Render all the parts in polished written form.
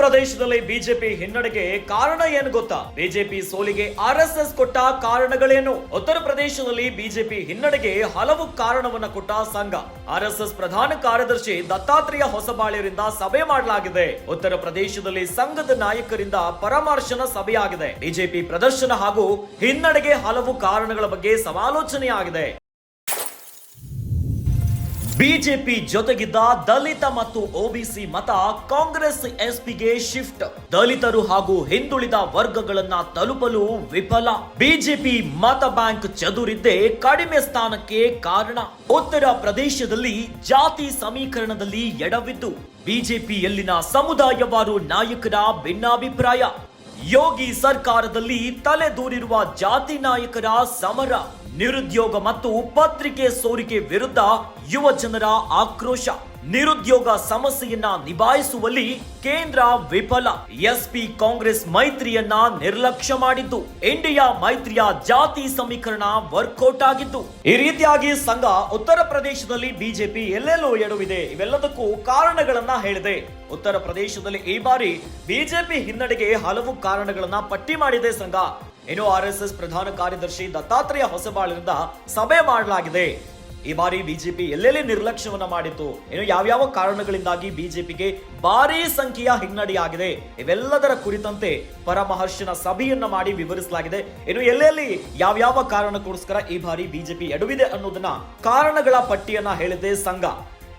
ಪ್ರದೇಶದಲ್ಲಿ ಬಿಜೆಪಿ ಹಿನ್ನಡೆಗೆ ಕಾರಣ ಏನು ಗೊತ್ತಾ? ಬಿಜೆಪಿ ಸೋಲಿಗೆ ಆರ್ಎಸ್ಎಸ್ ಕೊಟ್ಟ ಕಾರಣಗಳೇನು? ಉತ್ತರ ಪ್ರದೇಶದಲ್ಲಿ ಬಿಜೆಪಿ ಹಿನ್ನಡೆಗೆ ಹಲವು ಕಾರಣವನ್ನ ಕೊಟ್ಟ ಸಂಘ. ಆರ್ಎಸ್ಎಸ್ ಪ್ರಧಾನ ಕಾರ್ಯದರ್ಶಿ ದತ್ತಾತ್ರೇಯ ಹೊಸಬಾಳ್ಯರಿಂದ ಸಭೆ ಮಾಡಲಾಗಿದೆ. ಉತ್ತರ ಪ್ರದೇಶದಲ್ಲಿ ಸಂಘದ ನಾಯಕರಿಂದ ಪರಾಮರ್ಶನ ಸಭೆಯಾಗಿದೆ. ಬಿಜೆಪಿ ಪ್ರದರ್ಶನ ಹಾಗೂ ಹಿನ್ನಡೆಗೆ ಹಲವು ಕಾರಣಗಳ ಬಗ್ಗೆ ಸಮಾಲೋಚನೆಯಾಗಿದೆ. ಬಿಜೆಪಿ ಜೊತೆಗಿದ್ದ ದಲಿತ ಮತ್ತು ಒಬಿಸಿ ಮತ ಕಾಂಗ್ರೆಸ್ ಎಸ್ಪಿಗೆ ಶಿಫ್ಟ್. ದಲಿತರು ಹಾಗೂ ಹಿಂದುಳಿದ ವರ್ಗಗಳನ್ನ ತಲುಪಲು ವಿಫಲ. ಬಿಜೆಪಿ ಮತ ಬ್ಯಾಂಕ್ ಚದುರಿದ್ದೇ ಕಡಿಮೆ ಸ್ಥಾನಕ್ಕೆ ಕಾರಣ. ಉತ್ತರ ಪ್ರದೇಶದಲ್ಲಿ ಜಾತಿ ಸಮೀಕರಣದಲ್ಲಿ ಎಡವಿದ್ದು ಬಿಜೆಪಿಯಲ್ಲಿನ ಸಮುದಾಯವಾರು ನಾಯಕರ ಭಿನ್ನಾಭಿಪ್ರಾಯ. ಯೋಗಿ ಸರ್ಕಾರದಲ್ಲಿ ತಲೆದೂರಿರುವ ಜಾತಿ ನಾಯಕರ ಸಮರ. ನಿರುದ್ಯೋಗ ಮತ್ತು ಪತ್ರಿಕೆ ಸೋರಿಕೆ ವಿರುದ್ಧ ಯುವ ಜನರ ಆಕ್ರೋಶ. ನಿರುದ್ಯೋಗ ಸಮಸ್ಯೆಯನ್ನ ನಿಭಾಯಿಸುವಲ್ಲಿ ಕೇಂದ್ರ ವಿಫಲ. ಎಸ್ಪಿ ಕಾಂಗ್ರೆಸ್ ಮೈತ್ರಿಯನ್ನ ನಿರ್ಲಕ್ಷ್ಯ ಮಾಡಿದ್ದು. ಇಂಡಿಯಾ ಮೈತ್ರಿಯ ಜಾತಿ ಸಮೀಕರಣ ವರ್ಕೌಟ್ ಆಗಿದ್ದು. ಈ ರೀತಿಯಾಗಿ ಸಂಘ ಉತ್ತರ ಪ್ರದೇಶದಲ್ಲಿ ಬಿಜೆಪಿ ಎಲ್ಲೆಲ್ಲೋ ಎಡವಿದೆ, ಇವೆಲ್ಲದಕ್ಕೂ ಕಾರಣಗಳನ್ನ ಹೇಳಿದೆ. ಉತ್ತರ ಪ್ರದೇಶದಲ್ಲಿ ಈ ಬಾರಿ ಬಿಜೆಪಿ ಹಿನ್ನಡೆಗೆ ಹಲವು ಕಾರಣಗಳನ್ನ ಪಟ್ಟಿ ಮಾಡಿದೆ ಸಂಘ. ಇನ್ನು ಆರ್ಎಸ್ಎಸ್ ಪ್ರಧಾನ ಕಾರ್ಯದರ್ಶಿ ದತ್ತಾತ್ರೇಯ ಹೊಸಬಾಳ್ಯರಿಂದ ಸಭೆ ಮಾಡಲಾಗಿದೆ. ಈ ಬಾರಿ ಬಿಜೆಪಿ ಎಲ್ಲೆಲ್ಲಿ ನಿರ್ಲಕ್ಷ್ಯವನ್ನ ಮಾಡಿತ್ತು, ಇನ್ನು ಯಾವ್ಯಾವ ಕಾರಣಗಳಿಂದಾಗಿ ಬಿಜೆಪಿಗೆ ಭಾರೀ ಸಂಖ್ಯೆಯ ಹಿನ್ನಡೆಯಾಗಿದೆ, ಇವೆಲ್ಲದರ ಕುರಿತಂತೆ ಪರಾಮರ್ಶನ ಸಭೆಯನ್ನ ಮಾಡಿ ವಿವರಿಸಲಾಗಿದೆ. ಇನ್ನು ಎಲ್ಲೆಲ್ಲಿ ಯಾವ್ಯಾವ ಕಾರಣಕ್ಕೋಸ್ಕರ ಈ ಬಾರಿ ಬಿಜೆಪಿ ಎಡವಿದೆ ಅನ್ನೋದನ್ನ ಕಾರಣಗಳ ಪಟ್ಟಿಯನ್ನ ಹೇಳಿದೆ ಸಂಘ.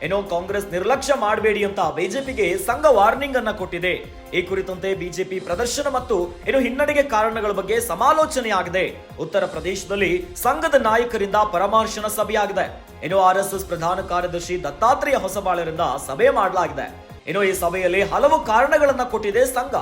ಏನೋ ಕಾಂಗ್ರೆಸ್ ನಿರ್ಲಕ್ಷ್ಯ ಮಾಡಬೇಡಿ ಅಂತ ಬಿಜೆಪಿಗೆ ಸಂಘ ವಾರ್ನಿಂಗ್ ಅನ್ನ ಕೊಟ್ಟಿದೆ. ಈ ಕುರಿತಂತೆ ಬಿಜೆಪಿ ಪ್ರದರ್ಶನ ಮತ್ತು ಇನ್ನು ಹಿನ್ನಡೆಗೆ ಕಾರಣಗಳ ಬಗ್ಗೆ ಸಮಾಲೋಚನೆಯಾಗಿದೆ. ಉತ್ತರ ಪ್ರದೇಶದಲ್ಲಿ ಸಂಘದ ನಾಯಕರಿಂದ ಪರಾಮರ್ಶನ ಸಭೆಯಾಗಿದೆ. ಇನ್ನು ಆರ್ಎಸ್ಎಸ್ ಪ್ರಧಾನ ಕಾರ್ಯದರ್ಶಿ ದತ್ತಾತ್ರೇಯ ಹೊಸಬಾಳ್ಯರಿಂದ ಸಭೆ ಮಾಡಲಾಗಿದೆ. ಇನ್ನು ಈ ಸಭೆಯಲ್ಲಿ ಹಲವು ಕಾರಣಗಳನ್ನ ಕೊಟ್ಟಿದೆ ಸಂಘ.